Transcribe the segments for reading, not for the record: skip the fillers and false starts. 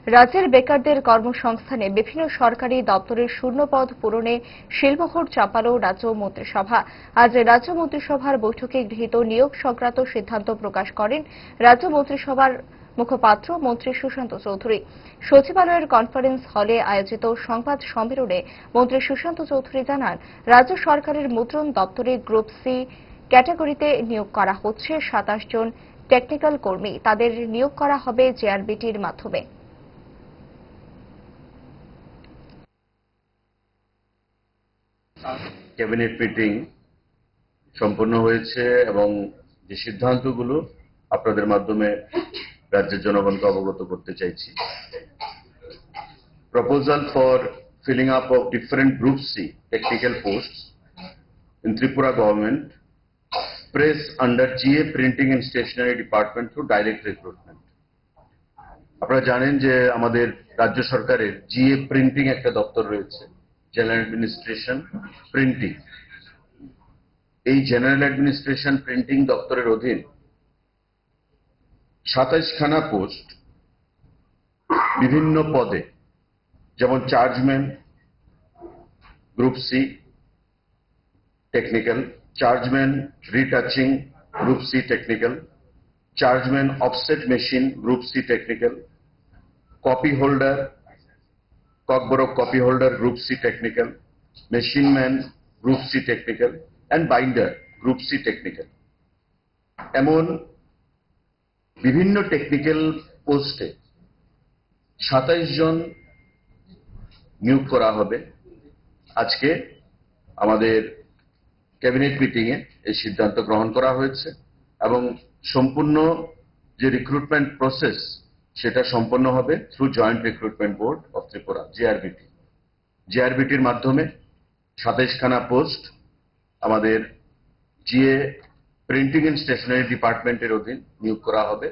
রাজ্যের বেকারদের কর্মসংস্থানে বিভিন্ন সরকারি দপ্তরের শূন্যপদ পূরণে শিলমোহর চাপালো রাজ্য মন্ত্রিসভা। আজ রাজ্য মন্ত্রিসভার বৈঠকে গৃহীত নিয়োগ সংক্রান্ত সিদ্ধান্ত প্রকাশ করেন রাজ্য মন্ত্রিসভার মুখপাত্র মন্ত্রী সুশান্ত চৌধুরী। সচিবালয়ের কনফারেন্স হলে আয়োজিত সংবাদ সম্মেলনে মন্ত্রী সুশান্ত চৌধুরী জানান, রাজ্য সরকারের মুদ্রণ দপ্তরে গ্রুপ সি ক্যাটাগরিতে নিয়োগ করা হচ্ছে 27 জন টেকনিক্যাল কর্মী। তাদের নিয়োগ করা হবে জেআরবিটির মাধ্যমে। ক্যাবিনেট মিটিং সম্পন্ন হয়েছে এবং যে সিদ্ধান্তগুলো আপনাদের মাধ্যমে রাজ্যের জনগণকে অবগত করতে চাইছি। Proposal for filling up of different Group C technical posts in Tripura government press under GA Printing and Stationery Department through direct recruitment. আপনারা জানেন যে আমাদের রাজ্য সরকারের GA Printing একটা দপ্তর রয়েছে, জেনারেল অ্যাডমিনিস্ট্রেশন প্রিন্টিং। এই জেনারেল অ্যাডমিনিস্ট্রেশন প্রিন্টিং দপ্তরের অধীন 27 খানা পোস্ট বিভিন্ন পদে, যেমন chargeman group C technical, chargeman retouching group C technical, chargeman offset machine group C technical, copy holder Kokborok copy holder group C technical, machine man group C technical and binder group C technical. এমন বিভিন্ন technical পোস্টে 27 জন নিয়োগ করা হবে। আজকে আমাদের cabinet meeting এ এই সিদ্ধান্ত গ্রহণ করা হয়েছে এবং সম্পূর্ণ যে রিক্রুটমেন্ট প্রসেস সেটা সম্পন্ন হবে through joint recruitment board of Tripura, JRBT. জেআরবিটির মাধ্যমে 27 খানা পোস্ট আমাদের জিএ প্রিন্টিং এন্ড স্টেশনারি ডিপার্টমেন্টের অধীন নিয়োগ করা হবে।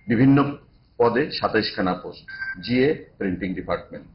বিভিন্ন পদে 27 খানা পোস্ট, জিএ প্রিন্টিং ডিপার্টমেন্ট।